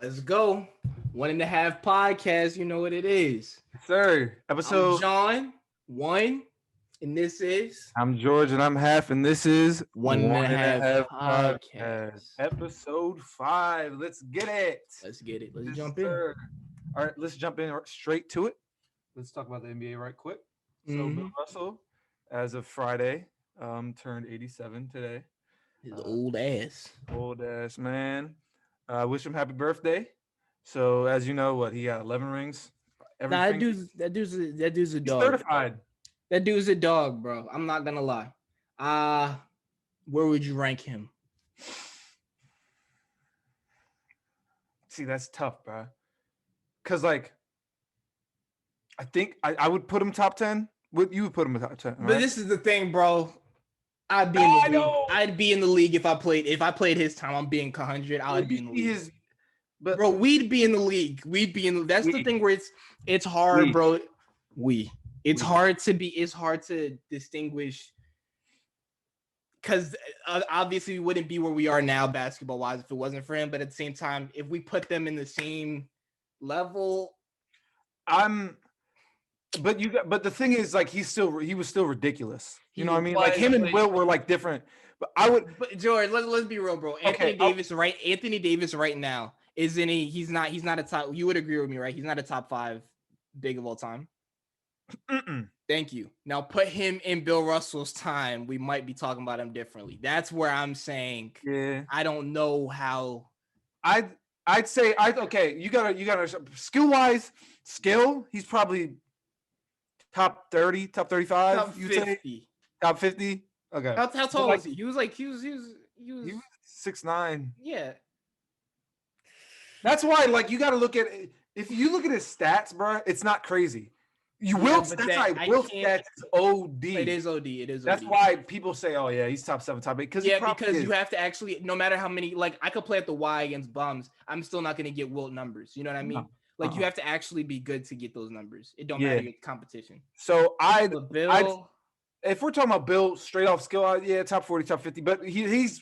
Let's go. 1.5 podcast. You know what it is. Sir. I'm Episode. John, one, and this is I'm George and I'm half, and this is one and a one and a half half podcast. podcast. Episode 5. Let's get it. Let's get it. Let's Yes, jump in. sir. All right, let's jump in straight to it. Let's talk about the NBA right quick. So Bill Mm-hmm. Russell, as of Friday, turned 87 today. His Uh, old ass. Old ass man. Wish him happy birthday. So as you know, what he got 11 rings. Nah, that Everything. dude's a He's dog. certified. That dude's a dog, bro. I'm not gonna lie. Where would you rank him? See, that's tough, bro. Cause like, I think I would put him top 10. You would put him in top 10, right? But this is the thing, bro. I'd be in I the league. know. I'd be in the league if I played his time. I'm being 100. I would be in the league. But Bro, we'd be in the league. We'd be in. That's the thing where it's hard, bro. It's hard to distinguish because obviously we wouldn't be where we are now basketball wise if it wasn't for him. But at the same time, if we put them in the same level, but the thing is, like, he was still ridiculous. You know what I mean? was, Like him and but- Will were like different. But I would. But George, let's be real, bro. Anthony Davis right now isn't he? He's not a top. You would agree with me, right? He's not a top 5 big of all time. Thank you. Now put him in Bill Russell's time. We might be talking about him differently. That's where I'm saying. Yeah. I don't know how. I'd say okay. You gotta skill. He's probably top 30, top 35. Top 50. Top 50. Okay. How tall was he? He was 6'9". Yeah. That's why, like, you got to look at if you look at his stats, bro. It's not crazy. Will's stats is OD. It is OD. That's why people say, "Oh yeah, he's top 7, top 8." Because you have to actually, no matter how many, like I could play at the Y against bums, I'm still not gonna get Wilt numbers. You know what I mean? Like you have to actually be good to get those numbers. It don't matter against competition. So Bill, if we're talking about Bill straight off skill, top 40, top 50, but he's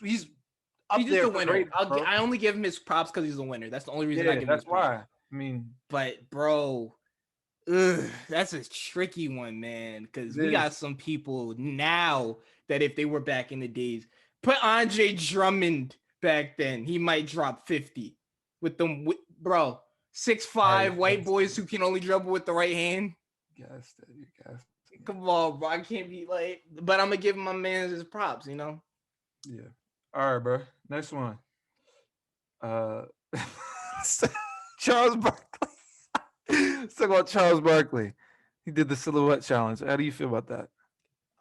up he's there. just a winner. I only give him his props because he's a winner. That's the only reason I give him. That's why. I mean, but bro, that's a tricky one, man. Because we got some people now that if they were back in the days, put Andre Drummond back then, he might drop 50 with them. Bro, 6'5" white boys who can only dribble with the right hand. Yes. Come on, bro. I can't be like, but I'm gonna give my man his props, you know? Yeah. All right, bro. Next one. Charles Barkley. Let's talk about Charles Barkley. He did the silhouette challenge. How do you feel about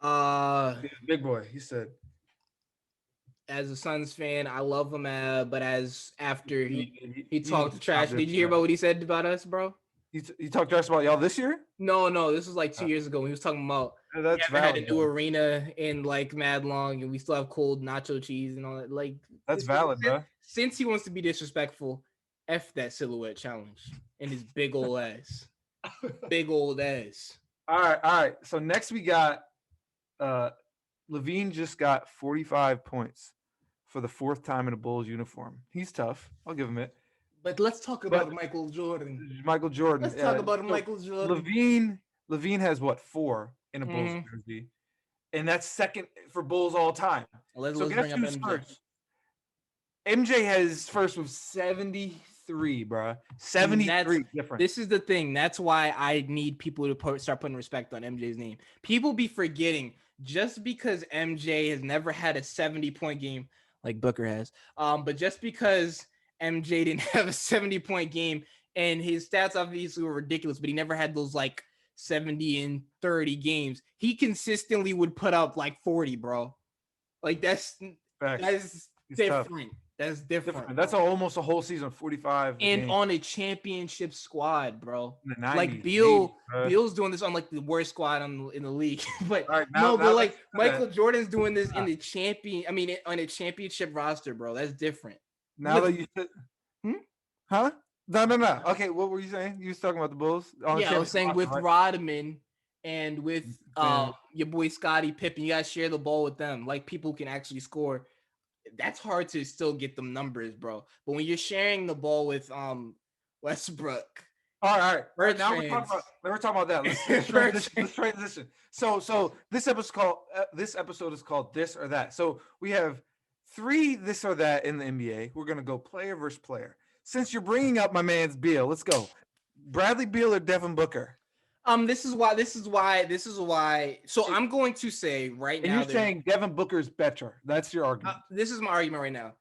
that? Big boy. He said. As a Suns fan, I love him, but as after he talked trash. Did you hear about what he said about us, bro? He talked trash about y'all this year? No. This was like 2 years ago. He was talking about we haven't had a new arena in like mad long, and we still have cold nacho cheese and all that. Like that's valid, bro. Since he wants to be disrespectful, F that silhouette challenge and his big old ass. Big old ass. All right. So next we got Levine just got 45 points for the 4th time in a Bulls uniform. He's tough. I'll give him it. But let's talk about Michael Jordan. Let's talk about Michael Jordan. Levine has what, 4 in a Bulls jersey, and that's second for Bulls all time. Let's bring up MJ. First? MJ has first with 73, bro. 73 different. This is the thing. That's why I need people to start putting respect on MJ's name. People be forgetting just because MJ has never had a 70-point game like Booker has, but just because MJ didn't have a 70-point game and his stats obviously were ridiculous, but he never had those like 70 and 30 games. He consistently would put up like 40, bro. Like that's different. Tough. That's different. That's almost a whole season, 45. And on a championship squad, bro. 90s, like Bill's doing this on like the worst squad in the league. But Michael Jordan's doing this in the on a championship roster, bro. That's different. Now that you said, huh? No. Okay, what were you saying? You was talking about the Bulls? I was saying with Rodman and with your boy Scottie Pippen, you guys share the ball with them. Like people can actually score. that's hard to still get them numbers, bro. But when you're sharing the ball with Westbrook. All right. Now we're talking about that. Let's transition. So this episode is called This or That. So we have 3 this or that in the NBA. We're gonna go player versus player. Since you're bringing up my man's Beal, let's go. Bradley Beal or Devin Booker? This is why. So I'm going to say right now. And you're saying Devin Booker's better. That's your argument. This is my argument right now.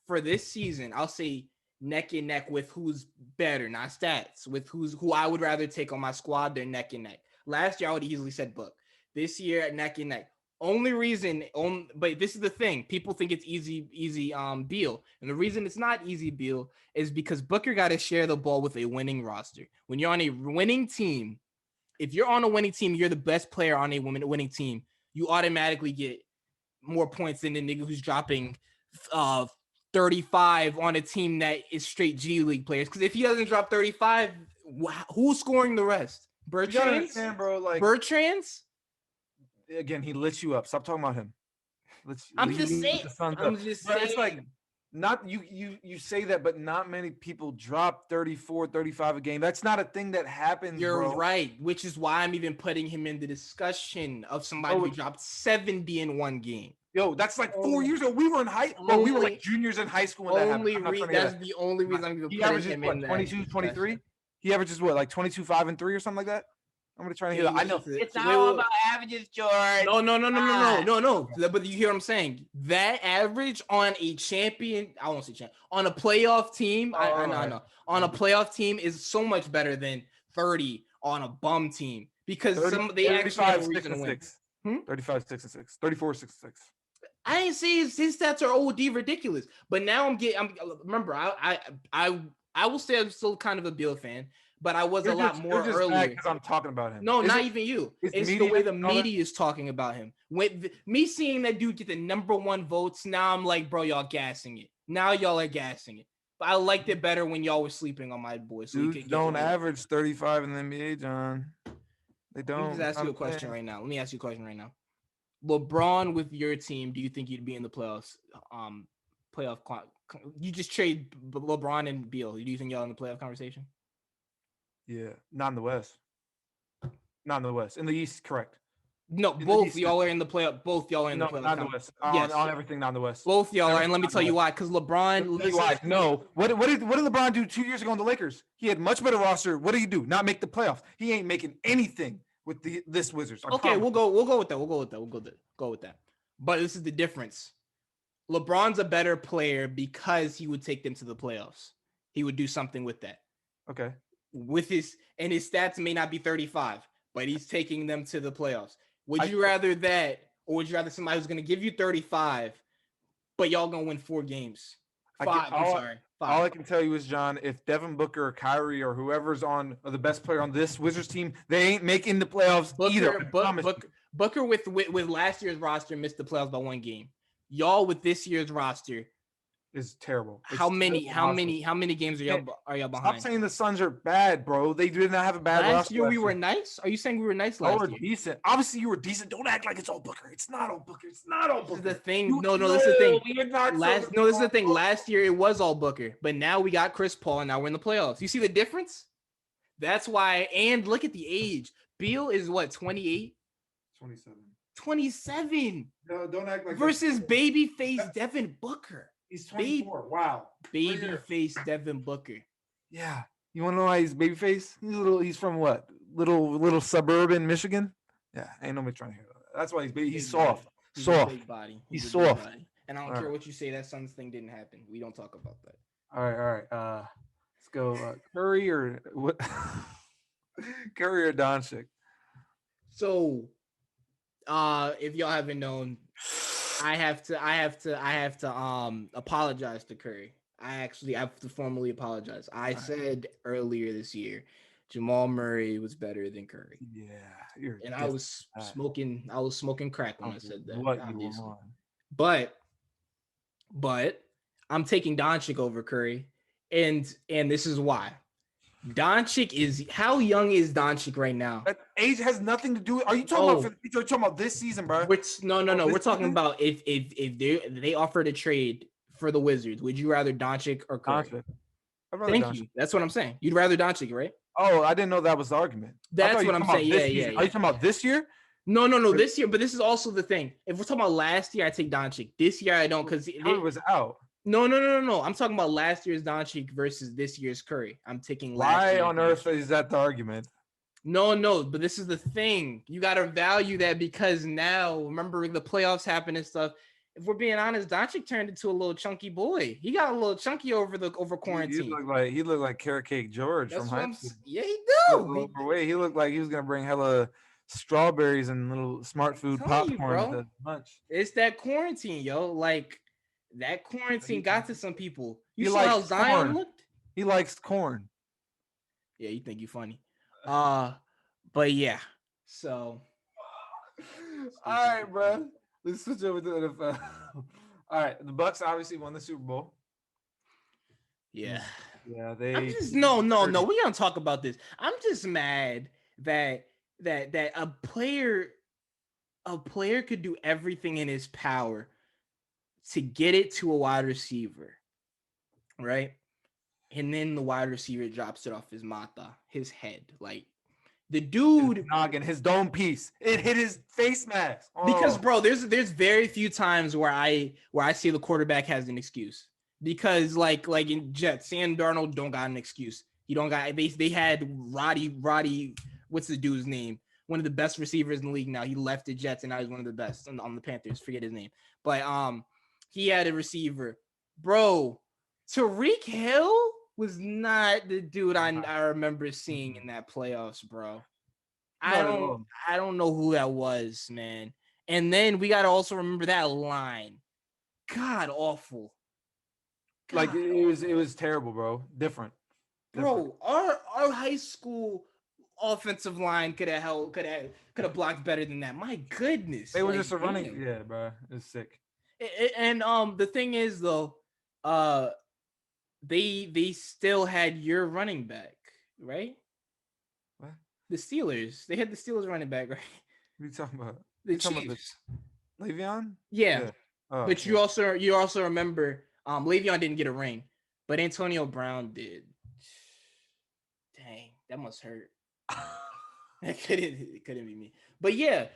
For this season, I'll say neck and neck with who's better, not stats, with who I would rather take on my squad. They're neck and neck. Last year, I would easily said Book. This year, neck and neck. But this is the thing. People think it's easy, Beal. And the reason it's not easy, Beal, is because Booker got to share the ball with a winning roster. When you're on a winning team, if you're on a winning team, you're the best player on a winning team, you automatically get more points than the nigga who's dropping 35 on a team that is straight G League players. Because if he doesn't drop 35, who's scoring the rest? Bertrands? Bro, like Bertrands? Again, he lit you up. Stop talking about him. I'm just saying. It's like not you say that, but not many people drop 34, 35 a game. That's not a thing that happens. You're right, which is why I'm even putting him in the discussion of somebody who dropped 70 in one game. Yo, that's like 4 years ago. We were in we were like juniors in high school when that happened. That's the only reason I'm even putting him in 22, 23? He averages what, like 22, 5, and 3 or something like that? I'm gonna try to hear that. I know it's not all about averages, George. No. But you hear what I'm saying? That average on a champion, I won't say champion, on a playoff team. I know. On a playoff team is so much better than 30 on a bum team because they actually have a reason to win. 35, 6 and 6, 34, 6 and 6. I didn't say his stats are OD ridiculous, but now remember I will say I'm still kind of a Beal fan. But I was a lot more earlier. Because I'm talking about him. No, not even you. It's the way the media is talking about him. With me seeing that dude get the #1 votes, now I'm like, bro, y'all gassing it. Now y'all are gassing it. But I liked it better when y'all were sleeping on my boy. So dudes don't average 35 in the NBA, John. They don't. Let me just ask you a question right now. LeBron with your team, do you think you'd be in the playoffs? You just trade LeBron and Beal. Do you think y'all in the playoff conversation? Yeah, not in the West. Not in the West. In the East, correct. No, both y'all are in the playoff. Both y'all are in the playoff. Not in the West. Yes. On everything, not in the West. Both y'all are, and let me tell you why. Because LeBron. No. What did LeBron do 2 years ago on the Lakers? He had much better roster. What did he do? Not make the playoffs. He ain't making anything with this Wizards. Okay, we'll go with that. We'll go with that. But this is the difference. LeBron's a better player because he would take them to the playoffs. He would do something with that. Okay. His stats may not be 35, but he's taking them to the playoffs. Would you rather that, or would you rather somebody who's going to give you 35, but y'all going to win 4 games? 5. All I can tell you is, John, if Devin Booker or Kyrie or whoever's on the best player on this Wizards team, they ain't making the playoffs either. Booker with last year's roster missed the playoffs by 1 game. Y'all with this year's roster is terrible. How many games are y'all behind? Stop saying the Suns are bad, bro. They did not have a bad roster. Last year we were nice? Are you saying we were nice last year? We were decent. Obviously you were decent. Don't act like it's all Booker. It's not all Booker. It's not all Booker. This is the thing. No, this is the thing. This is the thing. Last year it was all Booker, but now we got Chris Paul and now we're in the playoffs. You see the difference? That's why. And look at the age. Beal is what, 28? 27. No, don't act like versus babyface Devin Booker. He's 24. Wow. Babyface Devin Booker. Yeah. You want to know why he's babyface? He's from what? Little suburban Michigan? Yeah. Ain't nobody trying to hear that. That's why he's baby. He's soft. He's a big body. He's soft. And I don't care what you say. That Suns thing didn't happen. We don't talk about that. All right. Let's go. Curry or what? Curry or Doncic? So, if y'all haven't known, I have to apologize to Curry. I have to formally apologize. I said earlier this year, Jamal Murray was better than Curry. Yeah, I was smoking crack when I said that. What you want? But I'm taking Doncic over Curry, and this is why. Doncic is how young is Doncic right now? That age has nothing to do with. Are you talking about? You're talking about this season, bro? No. We're talking about if they offered a trade for the Wizards, would you rather Doncic or Curry? Doncic. Thank you. That's what I'm saying. You'd rather Doncic, right? Oh, I didn't know that was the argument. That's what I'm saying. Yeah. Are you talking about this year? No. This year, but this is also the thing. If we're talking about last year, I take Doncic. This year, I don't because Curry was out. No. I'm talking about last year's Doncic versus this year's Curry. I'm taking last. Why on earth is that the argument? No, but this is the thing. You got to value that because now, remember the playoffs happened and stuff. If we're being honest, Doncic turned into a little chunky boy. He got a little chunky over quarantine. He looked like Carrot Cake George from high school. Yeah, he do. Overweight. He looked like he was gonna bring hella strawberries and little smart food popcorn to lunch. It's that quarantine, yo. Like that quarantine got to some people. You saw how Zion looked? He likes corn. Yeah, you think you funny. But yeah. So all right, bro. Let's switch over to the NFL. All right, the Bucks obviously won the Super Bowl. Yeah. They. I'm just no. We don't talk about this. I'm just mad that a player could do everything in his power to get it to a wide receiver, right? And then the wide receiver drops it off his head, like. The dude his noggin, his dome piece, it hit his face mask. Oh. Because bro, there's very few times where I see the quarterback has an excuse. Because like in Jets, Sam Darnold don't got an excuse. He don't got they had Roddy, what's the dude's name? One of the best receivers in the league now. He left the Jets and now he's one of the best on the Panthers. Forget his name. But he had a receiver. Bro, Tyreek Hill was not the dude I remember seeing in that playoffs, bro. I don't know who that was, man. And then we got to also remember that line. God awful. God, it was terrible, bro. Different. Bro, our high school offensive line could have blocked better than that. My goodness. They were just a running. Yeah, bro. It's sick. And the thing is though, they still had your running back, right? What? The Steelers. They had the Steelers running back, right? What are you talking about? The Chiefs. Le'Veon? Yeah. Oh, but you also remember Le'Veon didn't get a ring, but Antonio Brown did. Dang, that must hurt. It couldn't be me. But yeah,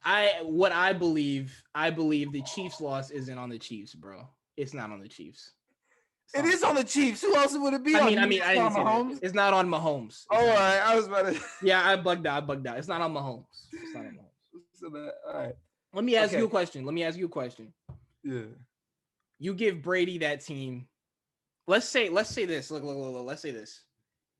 I believe the Chiefs loss isn't on the Chiefs, bro. It's not on the Chiefs. It is on the Chiefs. Who else would it be? I didn't say Mahomes. It's not on Mahomes. All right, I was about to. Yeah, I bugged out. It's not on Mahomes. All right. Let me ask you a question. Yeah. You give Brady that team. Let's say this. Look. Let's say this.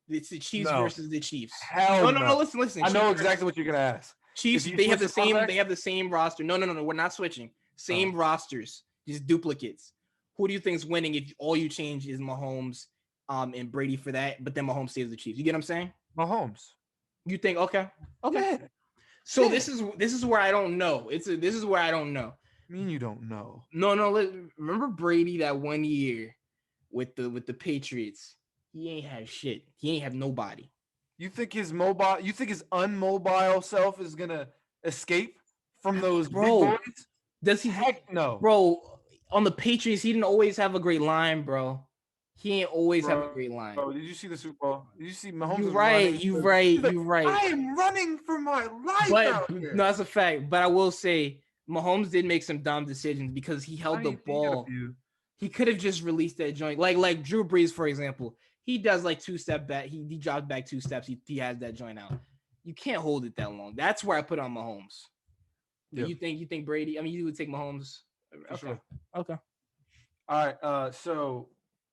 It's the Chiefs versus the Chiefs. Hell no. Listen. I know exactly what you're gonna ask. Chiefs. They have the same roster. No. We're not switching. Same rosters, just duplicates. Who do you think is winning if all you change is Mahomes, and Brady for that, but then Mahomes saves the Chiefs? You get what I'm saying? Mahomes. You think okay? Yeah. So this is where I don't know. This is where I don't know. I mean, you don't know. No. Remember Brady that one year with the Patriots? He ain't have shit. He ain't have nobody. You think his unmobile self is gonna escape from those big boys? Does he? Heck no, bro. On the Patriots, he didn't always have a great line, bro. He ain't always have a great line. Bro, did you see the Super Bowl? Did you see Mahomes? You're right. I am running for my life out here. No, that's a fact. But I will say, Mahomes did make some dumb decisions because he held the ball. He could have just released that joint. Like Drew Brees, for example. He does like 2-step back. He drops back 2 steps. He has that joint out. You can't hold it that long. That's where I put on Mahomes. Yep. You think Brady? I mean, you would take Mahomes. Sure. Okay. All right. So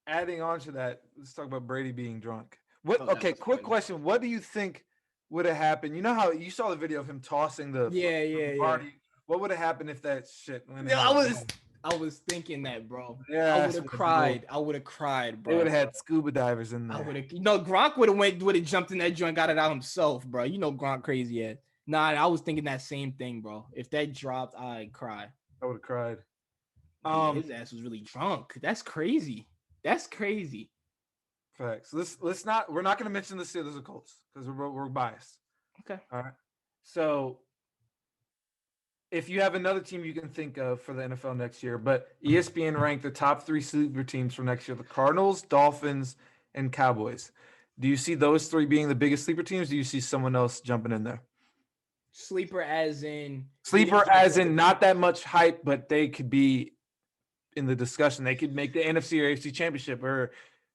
adding on to that, let's talk about Brady being drunk. Quick question. What do you think would have happened? You know how you saw the video of him tossing the party? What would have happened if that shit went I was thinking that, bro. Yeah, I would have cried, bro. They would have had scuba divers in there. Gronk would have jumped in that joint, got it out himself, bro. You know Gronk crazy ass. Nah, I was thinking that same thing, bro. If that dropped, I'd cry. I would have cried. His ass was really drunk. That's crazy. Facts. Let's not. We're not going to mention the Steelers or Colts because we're biased. Okay. All right. So, if you have another team you can think of for the NFL next year, but ESPN ranked the top 3 sleeper teams for next year: the Cardinals, Dolphins, and Cowboys. Do you see those 3 being the biggest sleeper teams? Do you see someone else jumping in there? Sleeper as in not that much hype, but they could be in the discussion. They could make the NFC or AFC championship or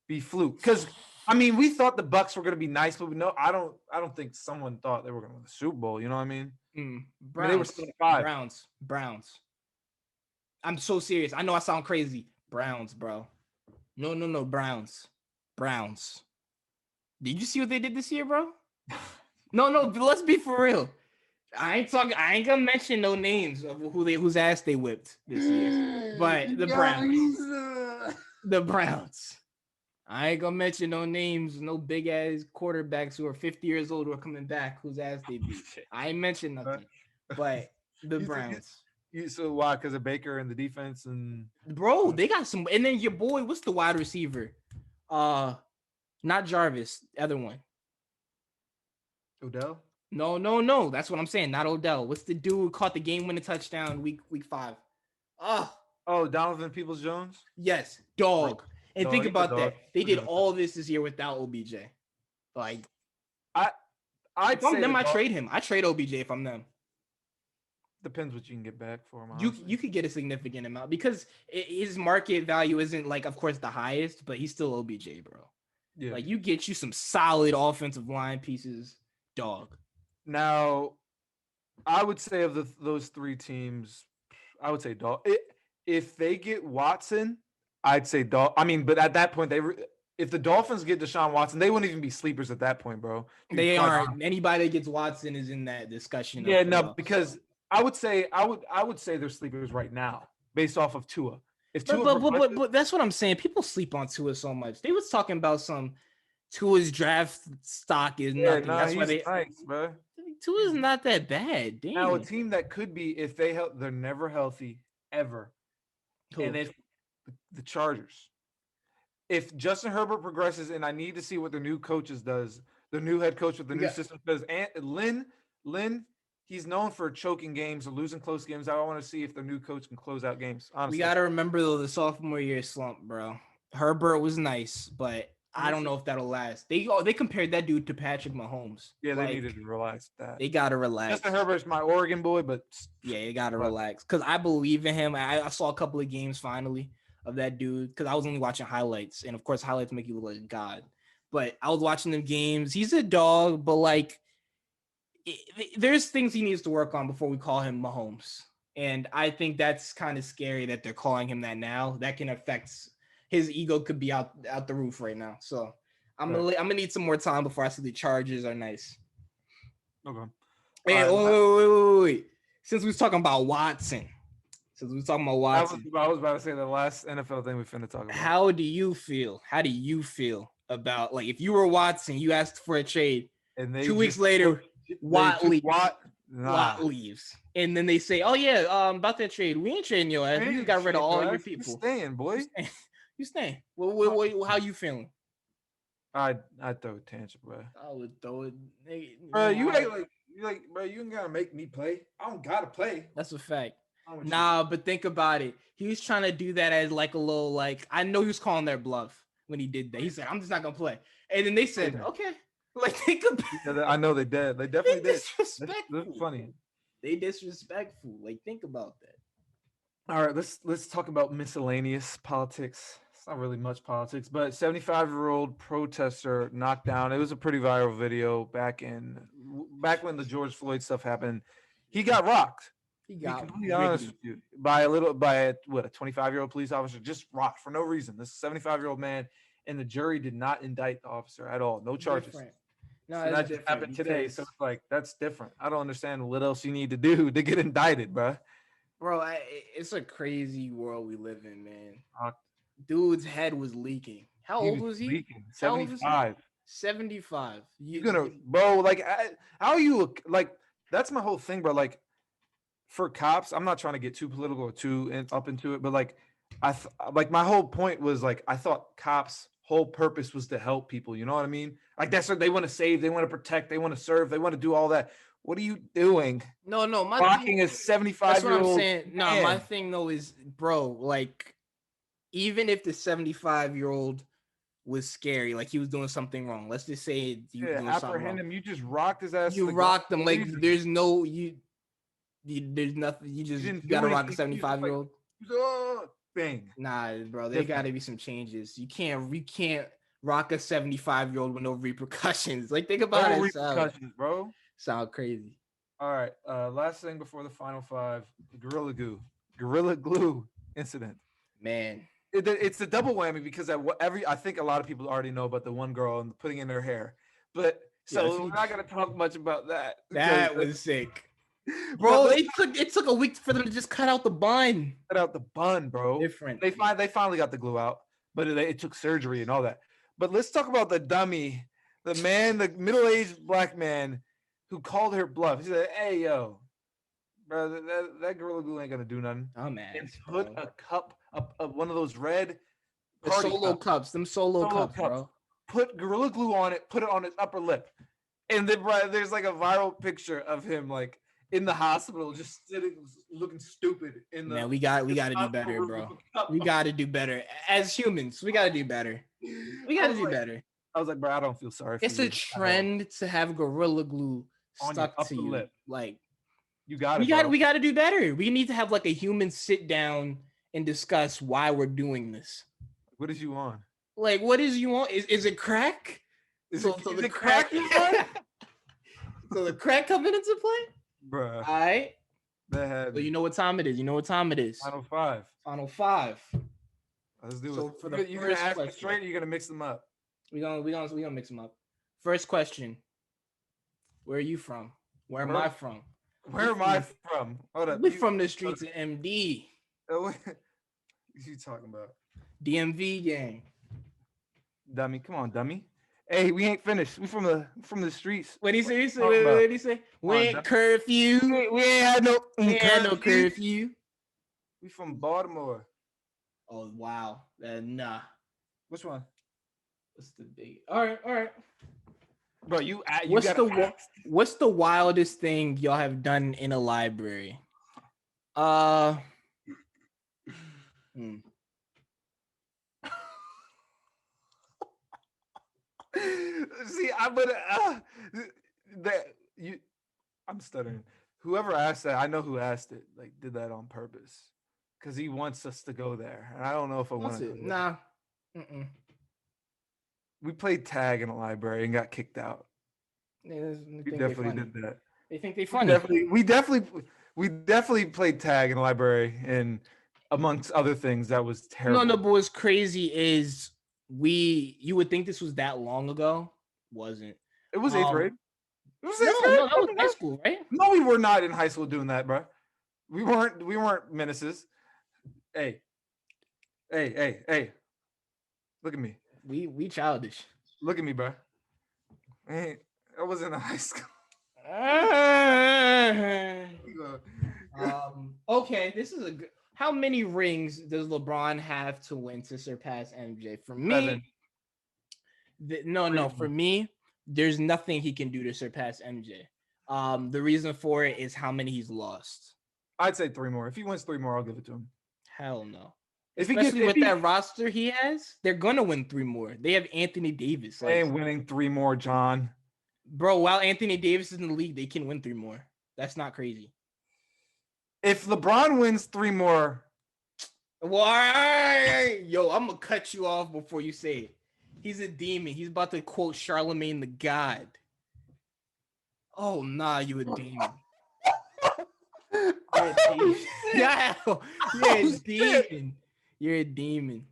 be fluke. Because I mean, we thought the Bucks were going to be nice, but no, I don't think someone thought they were going to win the Super Bowl. You know what I mean? Browns, they were still 5. Browns. I'm so serious. I know I sound crazy. Browns, bro. No. Browns. Did you see what they did this year, bro? No. Let's be for real. I ain't gonna mention no names of whose ass they whipped this year. But the Browns. The Browns. I ain't gonna mention no names, no big ass quarterbacks who are 50 years old who are coming back whose ass they beat. I ain't mentioned nothing. But the Browns. So why? Because of Baker and the defense and bro, they got some. And then your boy, what's the wide receiver? Not Jarvis, the other one. Odell. No. That's what I'm saying. Not Odell. What's the dude who caught the game-winning touchdown week 5? Oh, Donovan Peoples-Jones. Yes, dog. And think about that. They did good. all this year without OBJ. Like, I'd if I'm say them, I trade him. I trade OBJ if I'm them. Depends what you can get back for him. You could get a significant amount because his market value isn't like, of course, the highest, but he's still OBJ, bro. Yeah. Like, you get you some solid offensive line pieces, dog. Now, I would say of those 3 teams, I would say dog. If they get Watson, I'd say dog. I mean, but at that point, if the Dolphins get Deshaun Watson, they wouldn't even be sleepers at that point, bro. They aren't. Anybody that gets Watson is in that discussion. Yeah, no, because I would say they're sleepers right now based off of Tua. If Tua but that's what I'm saying. People sleep on Tua so much. They was talking about some Tua's draft stock is nothing. That's why nice, bro. Tua's not that bad. Damn. Now, a team that could be if they're never healthy ever, and if the Chargers. If Justin Herbert progresses, and I need to see what the new coaches does, the new head coach with the new system does, and Lynn, he's known for choking games or losing close games. I want to see if the new coach can close out games. Honestly, we got to remember though the sophomore year slump, bro. Herbert was nice, but I don't know if that'll last. They compared that dude to Patrick Mahomes. Yeah, they needed to relax that. They gotta relax. Justin Herbert's my Oregon boy, but yeah, you gotta relax because I believe in him. I saw a couple of games finally of that dude because I was only watching highlights, and of course, highlights make you look like a god. But I was watching them games. He's a dog, but like, there's things he needs to work on before we call him Mahomes. And I think that's kind of scary that they're calling him that now. That can affect his ego. Could be out the roof right now. So I'm gonna need some more time before I see the Chargers are nice. Okay. Hey, wait. Since we was talking about Watson. I was about to say the last NFL thing we finna talk about. How do you feel about, like, if you were Watson, you asked for a trade, and 2 weeks later, Watt leaves, and then they say, "Oh yeah, about that trade, we ain't trading your ass. We just got rid of all your people. You staying, boy. You staying. Well, how you feeling?" I'd throw a tantrum, bro. I would throw it, bro. You bro. You ain't gotta make me play. I don't gotta play. That's a fact. Nah, but think about it. He was trying to do that as like a little, like, I know he was calling their bluff when he did that. He said, "I'm just not gonna play," and then they said, "Okay." Like, think about it. I know they did. They definitely did. That's funny. They disrespectful. Like, think about that. All right, let's talk about miscellaneous politics. It's not really much politics, but 75-year-old protester knocked down. It was a pretty viral video back when the George Floyd stuff happened. He got rocked. He got, to be honest with you, by a 25-year-old police officer, just rocked for no reason. This 75-year-old man, and the jury did not indict the officer at all. No charges. No, so that just happened today. So it's like, that's different. I don't understand what else you need to do to get indicted, bro. Bro, it's a crazy world we live in, man. Dude's head was leaking. How old was he? Leaking. 75. 75. You're gonna, bro, like, how you, like, that's my whole thing, bro. Like, for cops, I'm not trying to get too political or too up into it, but like, my whole point was, like, I thought cops whole purpose was to help people. You know what I mean? Like that's what they want to save, they want to protect, they want to serve, they want to do all that. What are you doing? No, my Rocking a that's what I'm 75-year-old saying. No, my thing though is, bro, like even if the 75-year-old was scary, like he was doing something wrong. Let's just say you doing something wrong. Apprehend him. You just rocked his ass. You rocked him. Like there's no there's nothing. You just gotta rock a 75-year-old. Bang. Nah, bro. There gotta be some changes. You can't rock a 75-year-old with no repercussions. Like think about it. Repercussions, bro. Sound crazy. All right. Last thing before the final five: Gorilla Glue incident. Man. It's a double whammy because I think a lot of people already know about the one girl and putting in her hair, but we're not gonna talk much about that. That was sick, bro. It took a week for them to just cut out the bun. Cut out the bun, bro. Different. They finally got the glue out, but it took surgery and all that. But let's talk about the dummy, the middle-aged black man who called her bluff. He said, "Hey, yo, bro, that Gorilla Glue ain't gonna do nothing." Oh man. And put a cup. One of those red solo cups, them solo cups, bro. Put Gorilla Glue on it, put it on his upper lip. And then there's like a viral picture of him like in the hospital just sitting looking stupid in the. Man, we got to do better, bro. We got to do better. As humans, we got to do better. We got to do better. I was like, bro, I don't feel sorry for you. It's a trend to have Gorilla Glue stuck to you. Lip. Like we got to do better. We need to have like a human sit down and discuss why we're doing this. What is you on? Like, what is you on? Is it crack? Is it crack? So the crack coming into play? Bruh. All right. So you know what time it is. Final five. Let's do it. For the you're gonna ask me straight, or you're gonna mix them up? We're gonna mix them up. First question. Where are you from? Where am I from? Where am I from? Hold up. We're from the streets of MD. What you talking about? DMV gang. Dummy, come on, dummy. Hey, we ain't finished. We from the streets. What did he say? What did he say? We ain't curfew. We ain't had no curfew. We from Baltimore. Oh wow. Nah. Which one? What's the big? All right. Bro, what's the wildest thing y'all have done in a library? See, I'm stuttering. Whoever asked that, I know who asked it. Like, did that on purpose because he wants us to go there, and I don't know if I want to. Nah. We played tag in a library and got kicked out. Yeah, we definitely did that. They think they funny. We definitely played tag in a library, and amongst other things, that was terrible. No, but what's crazy is you would think this was that long ago. Wasn't. It was 8th grade. It was 8th grade. No, that was high school, right? No, we were not in high school doing that, bro. We weren't menaces. Hey. Look at me. We childish. Look at me, bro. Hey, I was in high school. Okay, this is a good. How many rings does LeBron have to win to surpass MJ? For me, for me, there's nothing he can do to surpass MJ. The reason for it is how many he's lost. I'd say 3 more. If he wins 3 more, I'll give it to him. Hell no. Especially with that roster he has, they're gonna win 3 more. They have Anthony Davis. They ain't winning 3 more, John. Bro, while Anthony Davis is in the league, they can win 3 more. That's not crazy. If LeBron wins 3 more, why? Yo, I'm gonna cut you off before you say it. He's a demon. He's about to quote Charlemagne the God. Oh nah, you a demon. Yeah, you're a demon. You're a demon.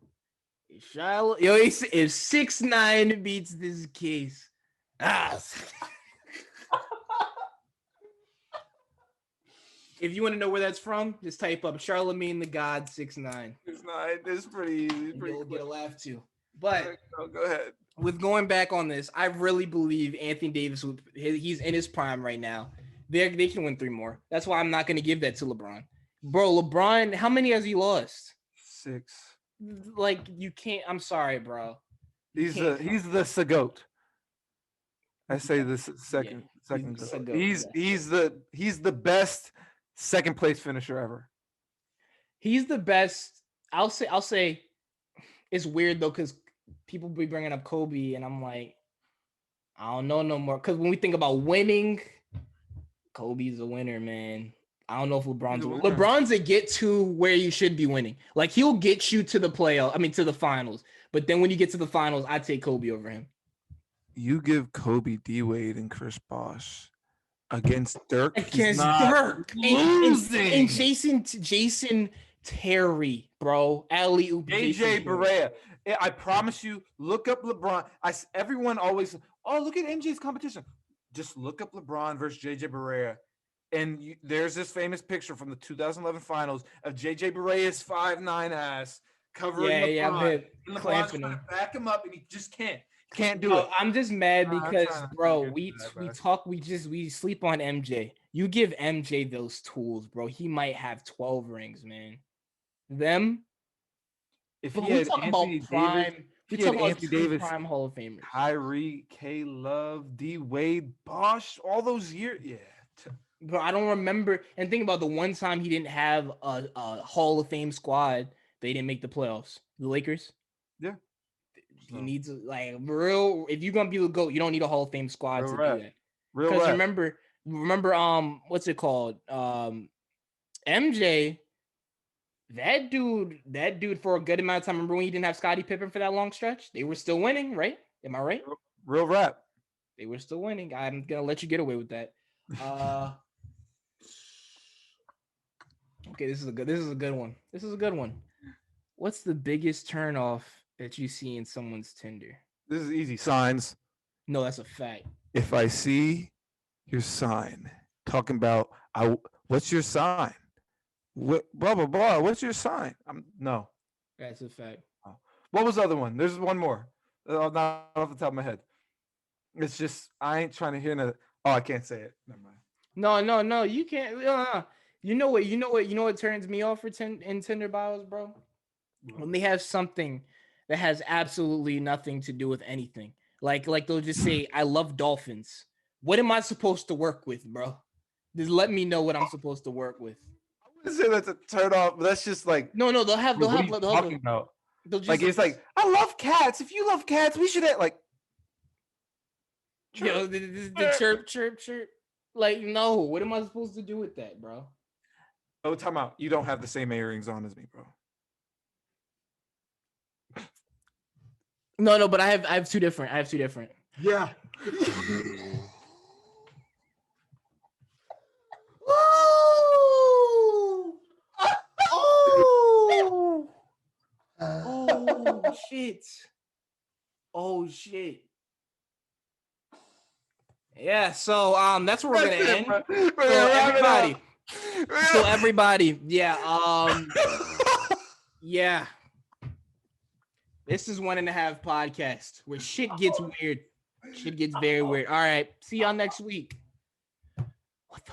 Yo, if 6ix9ine beats this case, if you want to know where that's from, just type up Charlemagne the God 6ix9ine. 6ix9ine. It's pretty easy. You'll get a laugh too. But go ahead. With going back on this, I really believe Anthony Davis. He's in his prime right now. They can win 3 more. That's why I'm not going to give that to LeBron. Bro, LeBron, how many has he lost? 6. Like, you can't. I'm sorry, bro. He's the Sagoat. I say this second goat. He's the best second place finisher ever. He's the best. I'll say it's weird though, because people be bringing up Kobe, and I'm like, I don't know no more. Because when we think about winning, Kobe's a winner, man. I don't know if LeBron's a get to where you should be winning. Like, he'll get you to the to the finals. But then when you get to the finals, I take Kobe over him. You give Kobe, D Wade, and Chris Bosh against Dirk. And Jason Terry, bro. Alley-oop. JJ Barea. I promise you, look up LeBron. Everyone always, look at MJ's competition. Just look up LeBron versus JJ Barea. And there's this famous picture from the 2011 finals of JJ Barea's 5'9" ass covering LeBron. And LeBron's trying to back him up, and he just can't do it. I'm just mad because, bro, we sleep on MJ. You give MJ those tools, bro. He might have 12 rings, man. If we talk about prime, we talk about Anthony Davis, prime Hall of Famers. Kyrie, K Love, D Wade, Bosh, all those years, yeah. But I don't remember. And think about the one time he didn't have a Hall of Fame squad. They didn't make the playoffs. The Lakers. Yeah. He needs real. If you're gonna be the GOAT, you don't need a Hall of Fame squad to do that. Because remember, what's it called? MJ. That dude for a good amount of time. Remember when he didn't have Scottie Pippen for that long stretch? They were still winning, right? Am I right? Real rap. They were still winning. I'm gonna let you get away with that. Okay, this is a good one. What's the biggest turnoff that you see in someone's Tinder? This is easy. Signs. No, that's a fact. If I see your sign talking about what's your sign? What blah blah blah? What's your sign? No. That's a fact. Oh. What was the other one? There's one more. Not off the top of my head. It's just I ain't trying to hear another. Oh, I can't say it. Never mind. No. You can't. You know what turns me off in Tinder bios, bro? When they have something that has absolutely nothing to do with anything. Like they'll just say, "I love dolphins." What am I supposed to work with, bro? Just let me know what I'm supposed to work with. I wouldn't say that's a turn off, but that's just like no. They'll have talking about. They'll just, like it's like I love cats. If you love cats, we should have like. You know, the chirp. Like, no, what am I supposed to do with that, bro? Oh, time out. You don't have the same earrings on as me, bro. No, but I have two different. Yeah. Oh shit. Yeah, so that's where we're gonna end. So everybody, yeah, yeah. This is 1.5 podcast where shit gets weird. Shit gets very weird. All right, see y'all next week. What the